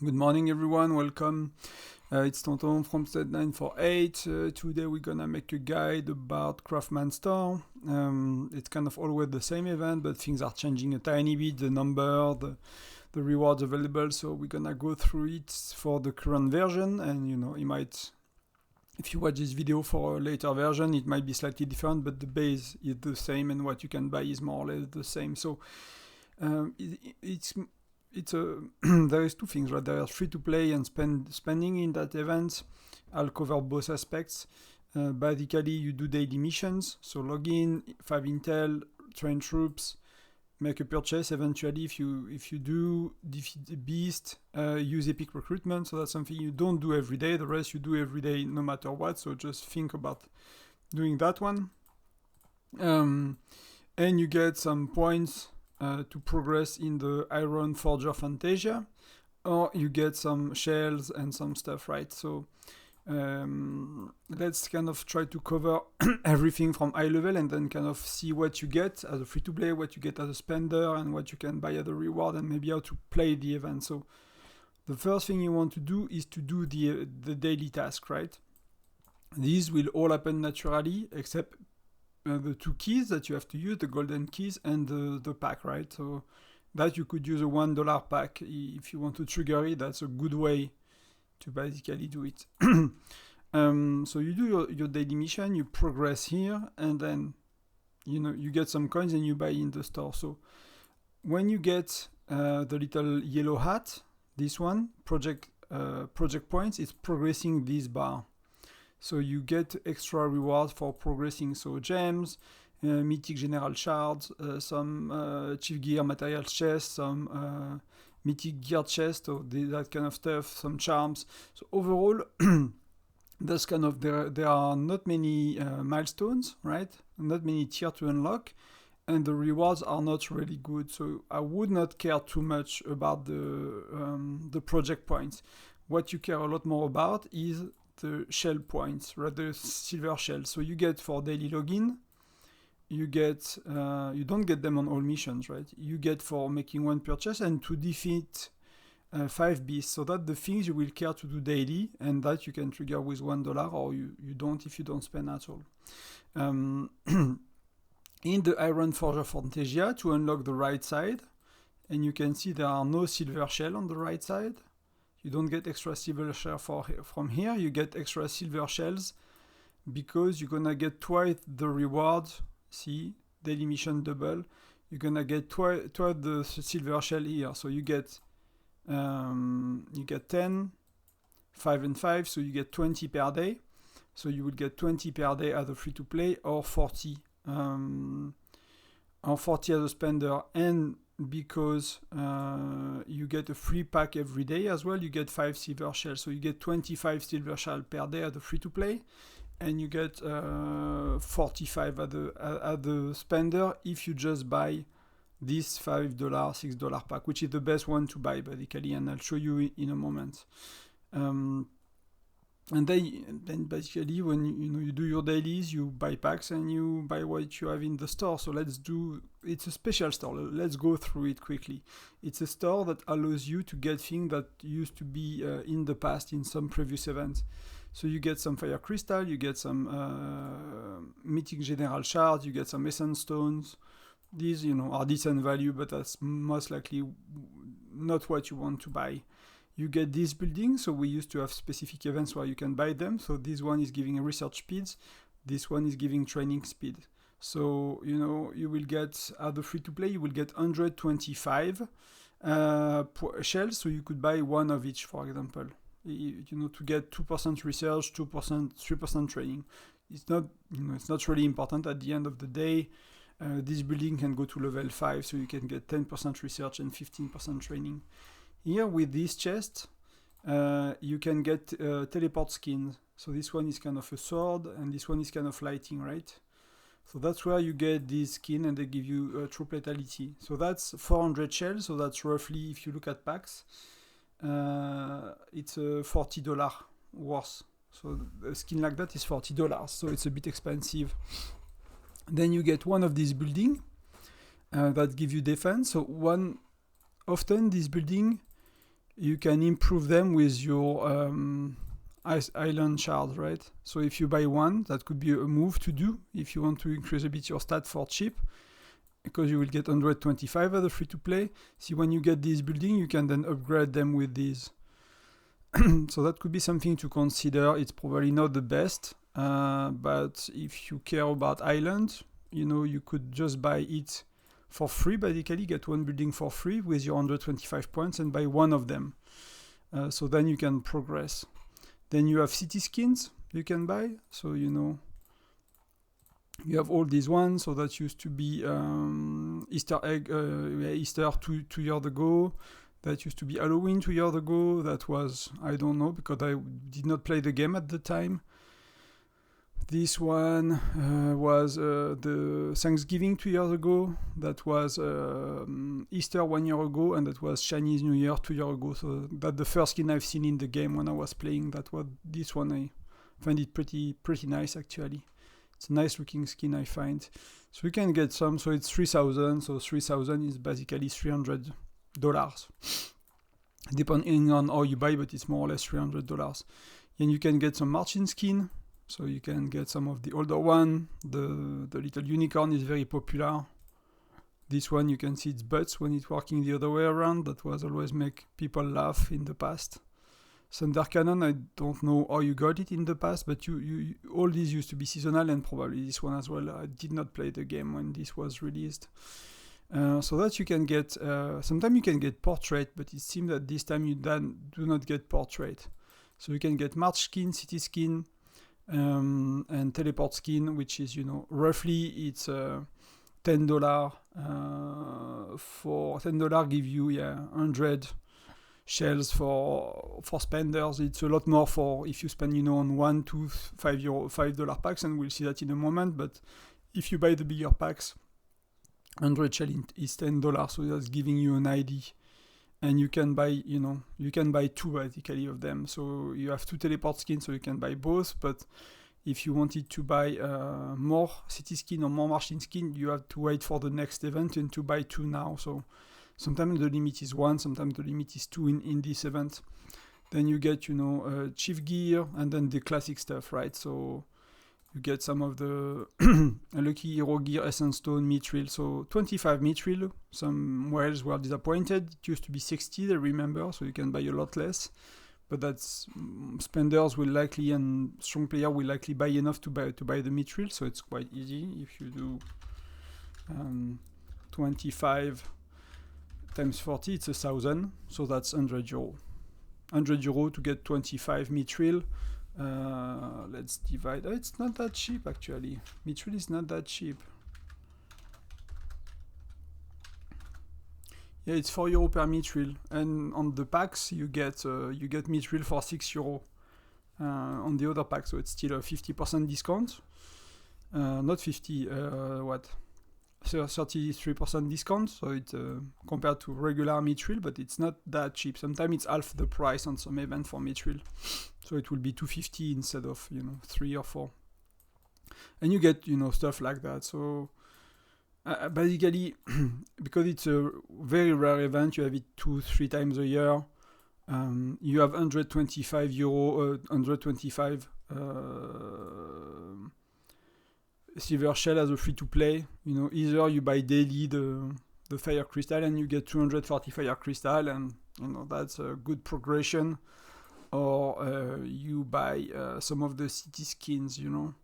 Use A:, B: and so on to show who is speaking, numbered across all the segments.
A: Good morning, everyone. Welcome. It's Tonton from Set948. Today we're gonna make a guide about Craftman Store. It's kind of always the same event, but things are changing a tiny bit. The number, the rewards available. So we're gonna go through it for the current version, and it might. If you watch this video for a later version, it might be slightly different, but the base is the same, and what you can buy is more or less the same. So it's a there is two things, right? There are free to play and spending in that event. I'll cover both aspects. Basically, you do daily missions, so log in, 5 intel, train troops, make a purchase. Eventually, if you do defeat the beast, use epic recruitment. So that's something you don't do every day. The rest you do every day, no matter what. So just think about doing that one. And you get some points to progress in the Iron Forger Fantasia, or you get some shells and some stuff, right? So let's kind of try to cover everything from high level and then kind of see what you get as a free-to-play, what you get as a spender, and what you can buy as a reward, and maybe how to play the event. So the first thing you want to do is to do the daily task, right? These will all happen naturally, except the two keys that you have to use, the golden keys and the pack, right? So that you could use a $1 pack if you want to trigger it. That's a good way to basically do it. So you do your daily mission, you progress here, and then you get some coins and you buy in the store. So when you get the little yellow hat, this one, project points, it's progressing this bar. So you get extra rewards for progressing. So gems, mythic general shards, some chief gear materials chest, some mythic gear chest, so that kind of stuff, some charms. So overall, that's kind of there are not many milestones, right? Not many tier to unlock, and the rewards are not really good. So I would not care too much about the project points. What you care a lot more about is the shell points, right? The silver shell. So you get for daily login, you get you don't get them on all missions, right? You get for making one purchase and to defeat 5 beasts. So that the things you will care to do daily, and that you can trigger with $1, or you don't if you don't spend at all. In the Iron Forger Fantasia, to unlock the right side, and you can see there are no silver shell on the right side. You don't get extra silver shell from here. You get extra silver shells because you're gonna get twice the reward. See, daily mission double. You're gonna get twice the silver shell here. So you get 10, 5 and 5. So you get 20 per day. So you will get 20 per day as a free to play, or 40 as a spender. And because you get a free pack every day as well, you get 5 silver shells. So you get 25 silver shells per day at the free to play, and you get 45 at the spender if you just buy this $5, $6 pack, which is the best one to buy basically, and I'll show you in a moment. And then basically when you do your dailies, you buy packs and you buy what you have in the store. So it's a special store. Let's go through it quickly. It's a store that allows you to get things that used to be in the past in some previous events. So you get some fire crystal, you get some mythic general shards, you get some essence stones. These are decent value, but that's most likely not what you want to buy. You get these buildings, so we used to have specific events where you can buy them. So this one is giving research speeds, this one is giving training speed. So you will get at the free to play, you will get 125 shells, so you could buy one of each, for example. To get 2% research, 2%, 3% training. It's not really important at the end of the day. This building can go to level 5, so you can get 10% research and 15% training. Here with this chest, you can get teleport skins. So this one is kind of a sword, and this one is kind of lighting, right? So that's where you get this skin, and they give you true lethality. So that's 400 shells, so that's roughly, if you look at packs, it's $40 worth. So a skin like that is $40, so it's a bit expensive. Then you get one of these buildings that give you defense. So often this building you can improve them with your island shard, right? So if you buy one, that could be a move to do if you want to increase a bit your stat for cheap, because you will get 125 as a free-to-play. See, when you get these buildings, you can then upgrade them with these. So that could be something to consider. It's probably not the best, but if you care about island, you know, you could just buy it for free, basically get one building for free with your 125 points and buy one of them. So then you can progress. Then you have city skins you can buy. So, you know, you have all these ones. So that used to be Easter egg, Easter 2 years ago. That used to be Halloween 2 years ago. That was, I don't know, because I did not play the game at the time. This one was the Thanksgiving 2 years ago. That was Easter 1 year ago, and that was Chinese New Year 2 years ago. So that's the first skin I've seen in the game when I was playing. That was this one. I find it pretty nice, actually. It's a nice looking skin, I find. So we can get some. So it's 3,000. So 3,000 is basically $300, depending on how you buy, but it's more or less $300. And you can get some marching skin. So you can get some of the older one. The little unicorn is very popular. This one, you can see its butts when it's working the other way around. That was always make people laugh in the past. Thunder Cannon, I don't know how you got it in the past, but you all these used to be seasonal, and probably this one as well. I did not play the game when this was released. So that you can get, sometimes you can get portrait, but it seems that this time you do not get portrait. So you can get March skin, city skin, and teleport skin, which is, you know, roughly it's $10. For $10 give you 100 shells for spenders. It's a lot more for if you spend, you know, on $1 to $5 packs, and we'll see that in a moment. But if you buy the bigger packs, 100 shell is $10, so that's giving you an ID. And you can buy, you know, you can buy two basically of them. So you have two teleport skins, so you can buy both. But if you wanted to buy more city skin or more marching skin, you have to wait for the next event and to buy two now. So sometimes the limit is one, sometimes the limit is two in this event. Then you get, you know, chief gear and then the classic stuff, right? So you get some of the lucky hero gear, essence stone, mithril. So 25 mithril. Some whales were disappointed. It used to be 60, I remember, so you can buy a lot less. But that's spenders will likely, and strong player will likely buy enough to buy the mithril. So it's quite easy if you do 25 times 40, it's 1,000. So that's 100 euro. 100 euro to get 25 mithril. Let's divide. Oh, it's not that cheap actually. Mithril is not that cheap. Yeah, it's 4 euro per mithril, and on the packs you get mithril for 6 euro on the other pack, so it's still a 50% discount. Not 50. What? 33% discount. So it's compared to regular mithril, but it's not that cheap. Sometimes it's half the price on some event for mithril. So it will be 250 instead of, you know, 3 or 4. And you get, you know, stuff like that. So basically, because it's a very rare event, you have it 2-3 times a year. You have 125 euro, 125 silver shell as a free-to-play. You know, either you buy daily the fire crystal and you get 240 fire crystal, and you know that's a good progression. Or you buy some of the city skins, you know.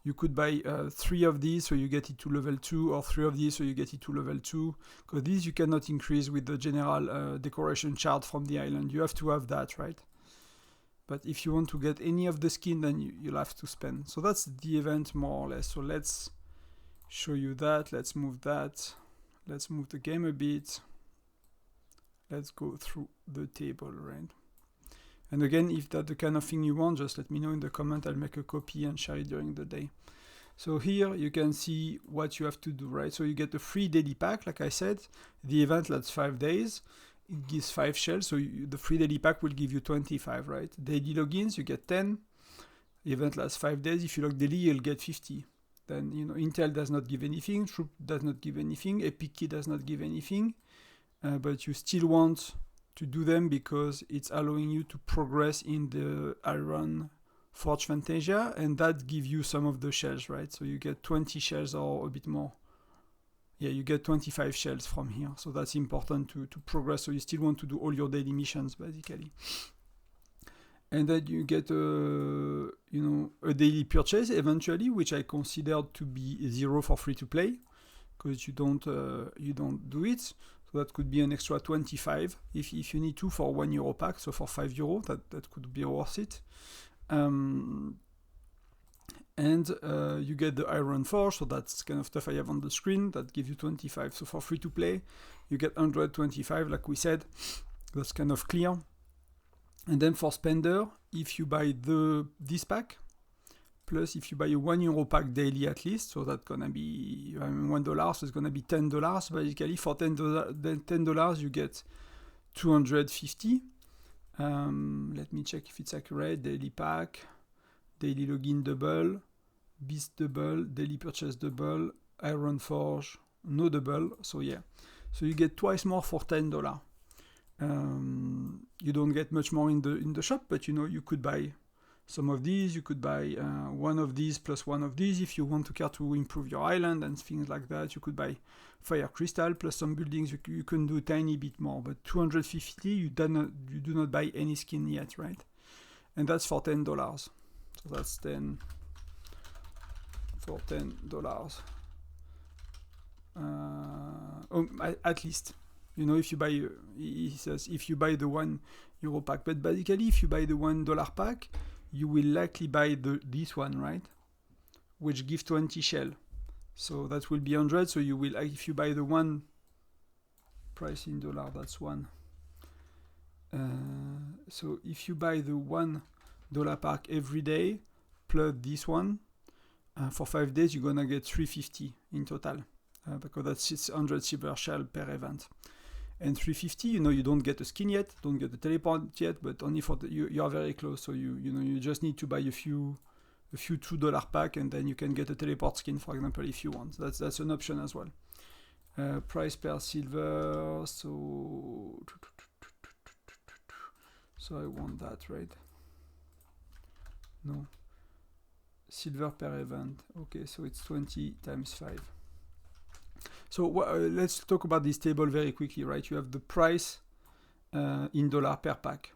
A: You could buy 3 of these, so you get it to level 2, or 3 of these, so you get it to level 2. Because these you cannot increase with the general decoration chart from the island. You have to have that, right? But if you want to get any of the skin, then you'll have to spend. So that's the event more or less. So let's show you that. Let's move that. Let's move the game a bit. Let's go through the table, right? And again, if that's the kind of thing you want, just let me know in the comment. I'll make a copy and share it during the day. So here you can see what you have to do, right? So you get a free daily pack, like I said. The event lasts 5 days. It gives 5 shells, so the free daily pack will give you 25, right? Daily logins, you get 10. The event lasts 5 days. If you log daily, you'll get 50. Then, you know, Intel does not give anything. Troop does not give anything. Epic Key does not give anything. But you still want to do them because it's allowing you to progress in the Iron Forge Fantasia, and that gives you some of the shells, right? So you get 20 shells or a bit more. Yeah, you get 25 shells from here, so that's important to progress. So you still want to do all your daily missions, basically. And then you get a daily purchase eventually, which I considered to be 0 for free to play, because you don't do it. So that could be an extra 25 if you need to for €1 pack. So for €5, that could be worth it. And you get the Iron Forge, so that's kind of stuff I have on the screen, that gives you 25. So for free to play, you get 125, like we said. That's kind of clear. And then for spender, if you buy this pack, plus if you buy a €1 pack daily at least, so that's gonna be $1, so it's gonna be $10. Basically, for $10 you get 250. Let me check if it's accurate. Daily pack, daily login double, beast double, daily purchase double, Iron Forge no double. So yeah, so you get twice more for $10. You don't get much more in the shop, but you could buy some of these. You could buy one of these plus one of these if you want to care to improve your island and things like that. You could buy fire crystal plus some buildings. You can do a tiny bit more, but 250 you do not buy any skin yet, right? And that's for $10. So that's 10 for $10. At least. If you buy, he says, if you buy the €1 pack, but basically if you buy the $1 pack, you will likely buy this one, right? Which gives 20 shell. So that will be 100. So you will, if you buy the one price in dollar, that's one. So if you buy the $1 pack every day, plus this one, for 5 days, you're gonna get 350 in total, because that's 600 silver shell per event. And 350, you don't get a skin yet, don't get the teleport yet, but only for you are very close. So you just need to buy a few $2 pack, and then you can get a teleport skin, for example, if you want. That's an option as well. Price per silver, so I want that, right? No. Silver per event. Okay, so it's 20 times 5. So let's talk about this table very quickly, right? You have the price in dollar per pack.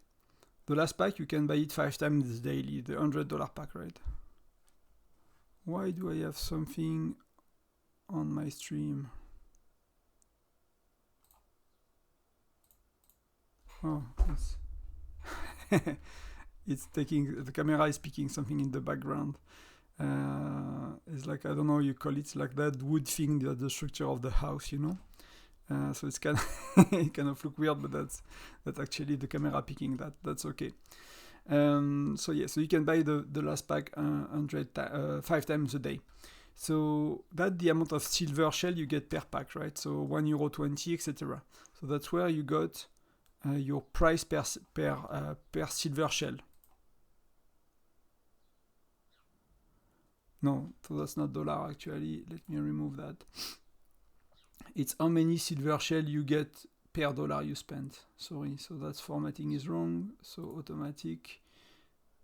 A: The last pack, you can buy it 5 times daily, the $100 pack, right? Why do I have something on my stream? Oh, it's taking, the camera is picking something in the background. It's like, I don't know, you call it like that wood thing, the structure of the house, so it's kind of it kind of look weird, but that's actually the camera picking that. That's okay. So yeah, so you can buy the last pack 5 times a day. So that's the amount of silver shell you get per pack, right? So €1.20, etc. So that's where you got your price per silver shell. No, so that's not dollar actually. Let me remove that. It's how many silver shell you get per dollar you spent. Sorry, so that's formatting is wrong. So automatic,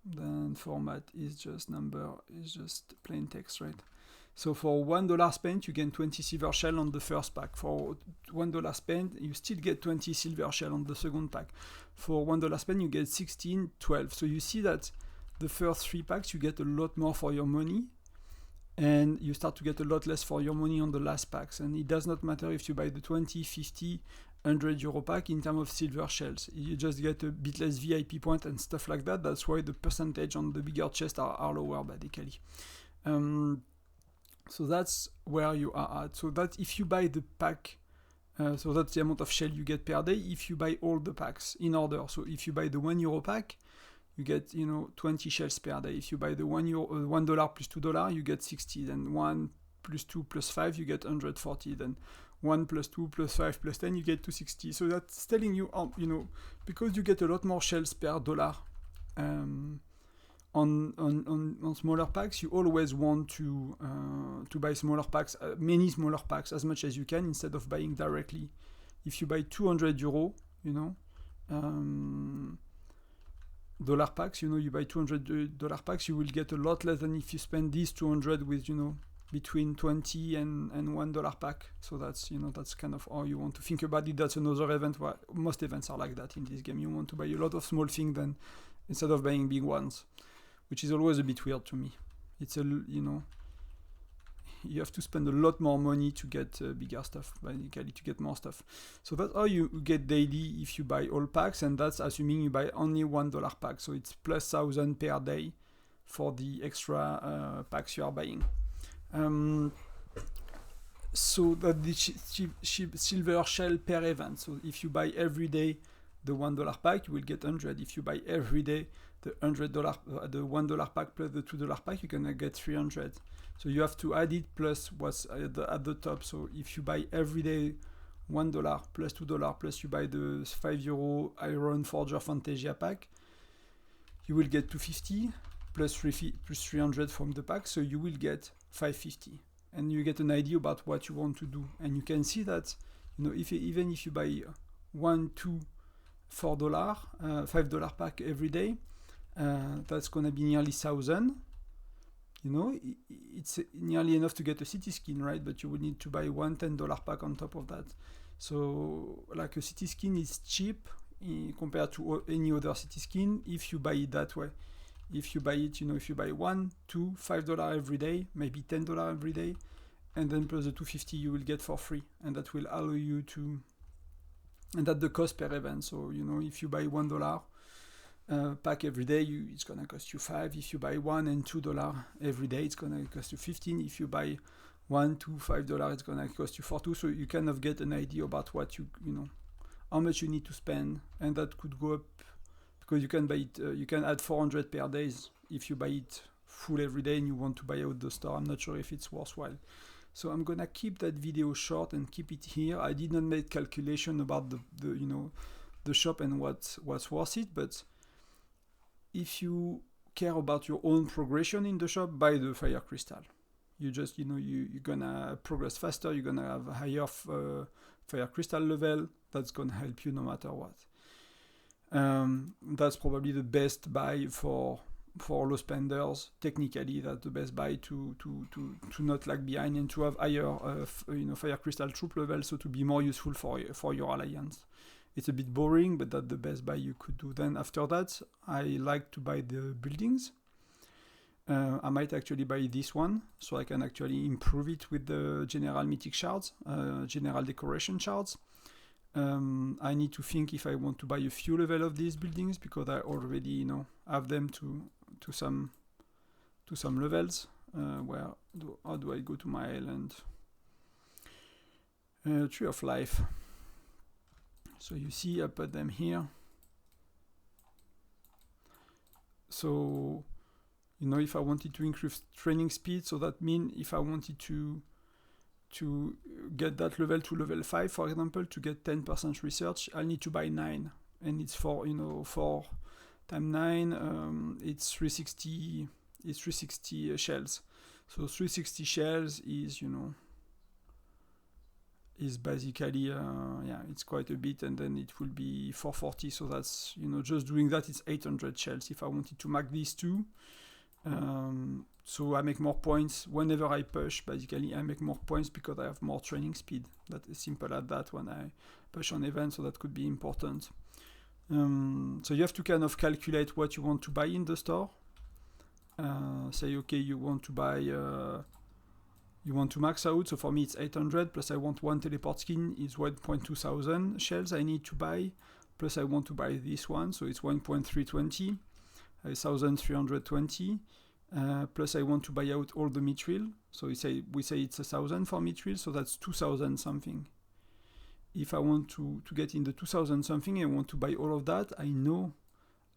A: then format is just number, is just plain text, right? So for $1 spent, you get 20 silver shell on the first pack. For $1 spent, you still get 20 silver shell on the second pack. For $1 spent, you get 16, 12. So you see that the first 3 packs, you get a lot more for your money, and you start to get a lot less for your money on the last packs. And it does not matter if you buy the 20, 50, €100 pack in terms of silver shells. You just get a bit less VIP point and stuff like that. That's why the percentage on the bigger chest are lower, basically. So that's where you are at. So that if you buy the pack, so that's the amount of shell you get per day if you buy all the packs in order. So if you buy the €1 pack, you get 20 shells per day. If you buy the $1 plus $2, you get 60. Then 1 plus 2 plus 5, you get 140. Then 1 plus 2 plus 5 plus 10, you get 260. So that's telling you, because you get a lot more shells per dollar on smaller packs, you always want to buy smaller packs, many smaller packs as much as you can, instead of buying directly. If you buy €200, dollar packs. You know, you buy $200 packs, you will get a lot less than if you spend these 200 with, you know, between 20 and $1 pack. So that's, you know, that's kind of how you want to think about it. That's another event where most events are like that in this game. You want to buy a lot of small things then instead of buying big ones, which is always a bit weird to me. It's you know, you have to spend a lot more money to get bigger stuff, basically, to get more stuff. So that's how you get daily if you buy all packs, and that's assuming you buy only $1 pack. So it's plus 1,000 per day for the extra packs you are buying. So that the silver shell per event. So if you buy every day the $1 pack, you will get 100. If you buy every day the $100, the $1 pack plus the $2 pack, you're gonna get 300. So you have to add it plus what's at the top. So if you buy every day $1 plus $2 plus you buy the €5 Iron Forger Fantasia pack, you will get 250 plus 300 from the pack. So you will get 550, and you get an idea about what you want to do. And you can see that, you know, even if you buy $1, $2, $4, $5 pack every day, that's gonna be nearly 1,000. You know, it's nearly enough to get a city skin, right? But you will need to buy one $10 pack on top of that. So like a city skin is cheap compared to any other city skin if you buy it that way. If you buy it, you know, if you buy $1, $2, $5 every day, maybe $10 every day, and then plus the 250 you will get for free, and that will allow you to, and that's the cost per event. So, you know, if you buy $1 pack every day, it's gonna cost you 5. If you buy $1 and $2 every day, it's gonna cost you 15. If you buy $1, $2, $5, it's gonna cost you 42. So you kind of get an idea about what you know, how much you need to spend, and that could go up because you can buy it. You can add 400 per day if you buy it full every day and you want to buy out the store. I'm not sure if it's worthwhile. So I'm gonna keep that video short and keep it here. I did not make calculation about the you know, the shop and what's worth it, but if you care about your own progression in the shop, buy the fire crystal. You just, you know, you're gonna progress faster, you're gonna have a higher fire crystal level. That's gonna help you no matter what. That's probably the best buy for low spenders. Technically, that's the best buy to not lag behind and to have higher you know, fire crystal troop level, so to be more useful for your alliance. It's a bit boring, but that's the best buy you could do. Then after that, I like to buy the buildings. I might actually buy this one, so I can actually improve it with the general mythic shards, general decoration shards. I need to think if I want to buy a few level of these buildings, because I already, you know, have them to some levels. How do I go to my island? Tree of Life. So you see, I put them here. So, you know, if I wanted to increase training speed, so that means if I wanted to get that level to level 5, for example, to get 10% research, I'll need to buy 9. And it's for, you know, 4 times 9, it's 360 shells. So 360 shells is, you know, is basically, yeah, it's quite a bit, and then it will be 440. So that's, you know, just doing that, it's 800 shells if I wanted to mark these two. So I make more points whenever I push. Basically, I make more points because I have more training speed. That is simple as that when I push on events, so that could be important. So you have to kind of calculate what you want to buy in the store. Say, okay, you want to buy, you want to max out. So for me, it's 800, plus I want one teleport skin, is 1.2 thousand shells I need to buy, plus I want to buy this one, so it's 1.320, 1,320. Plus I want to buy out all the mithril, so we say it's 1,000 for mithril, so that's 2,000 something. If I want to get in the 2,000 something, I want to buy all of that, I know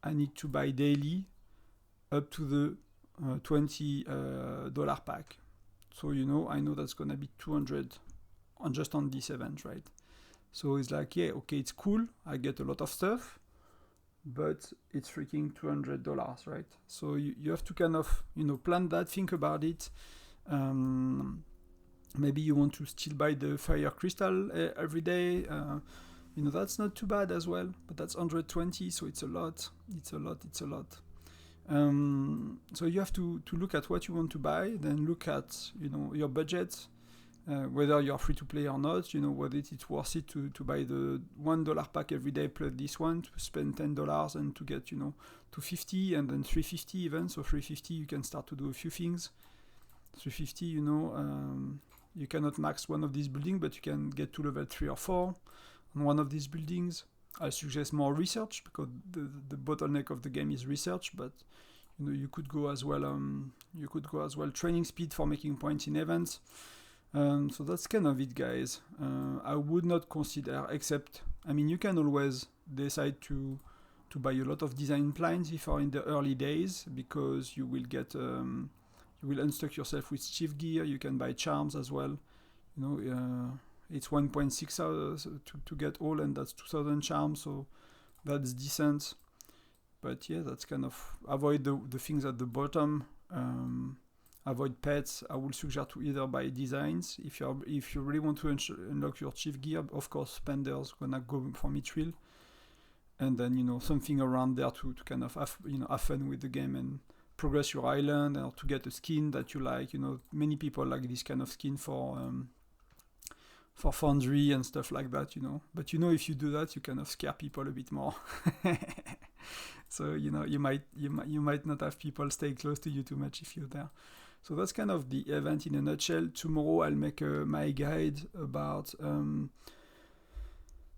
A: I need to buy daily up to the $20 pack. So, you know, I know that's gonna be 200 just on this event, right? So it's like, yeah, okay, it's cool, I get a lot of stuff, but it's freaking $200, right? So you have to kind of, you know, plan that, think about it. Maybe you want to still buy the fire crystal every day. You know, that's not too bad as well, but that's 120, so it's a lot. It's a lot. So you have to look at what you want to buy, then look at, you know, your budget, whether you're free to play or not, you know, whether it's worth it to buy the $1 pack every day plus this one, to spend $10 and to get, you know, to 50 and then 350 even. So 350 you can start to do a few things. 350, you know, you cannot max one of these buildings, but you can get to level 3 or 4 on one of these buildings. I suggest more research, because the bottleneck of the game is research, but you know, you could go as well training speed for making points in events. So that's kind of it, guys. I would not consider, except, I mean, you can always decide to buy a lot of design plans if you're in the early days, because you will get you will unstock yourself with chief gear. You can buy charms as well. You know, it's 1.6 to get all, and that's 2,000 charms, so that's decent. But yeah, that's kind of, avoid the things at the bottom. Avoid pets. I would suggest to either buy designs. If you really want to unlock your chief gear, of course, spenders gonna go for mithril, and then, you know, something around there to kind of have fun with the game and progress your island, or to get a skin that you like. You know, many people like this kind of skin for Foundry and stuff like that, you know. But you know, if you do that, you kind of scare people a bit more. So, you know, you might not have people stay close to you too much if you're there. So that's kind of the event in a nutshell. Tomorrow I'll make my guide about a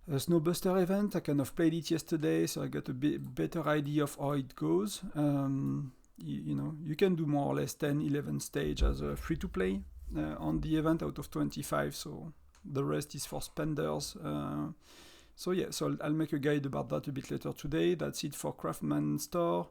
A: Snowbuster event. I kind of played it yesterday, so I got a bit better idea of how it goes. You know, you can do more or less 10-11 stage as a free-to-play on the event out of 25, so the rest is for spenders. So yeah, so I'll make a guide about that a bit later today. That's it for Craftman Store.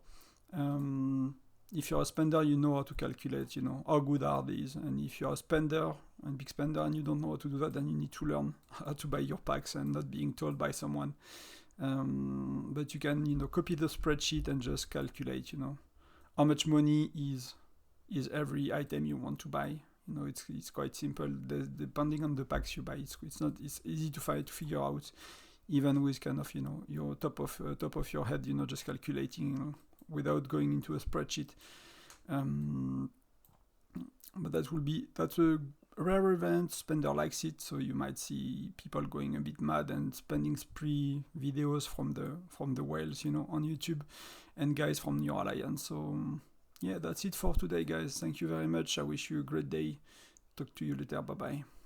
A: If you're a spender, you know how to calculate, you know, how good are these. And if you're a spender, and big spender, and you don't know how to do that, then you need to learn how to buy your packs and not being told by someone. But you can, you know, copy the spreadsheet and just calculate, you know, how much money is every item you want to buy. You know, it's quite simple. Depending on the packs you buy, it's easy to figure out, even with kind of, you know, your top of your head, you know, just calculating, you know, without going into a spreadsheet. But that's a rare event. Spender likes it, so you might see people going a bit mad and spending spree videos from the whales, you know, on YouTube, and guys from your alliance. So yeah, that's it for today, guys. Thank you very much. I wish you a great day. Talk to you later. Bye bye.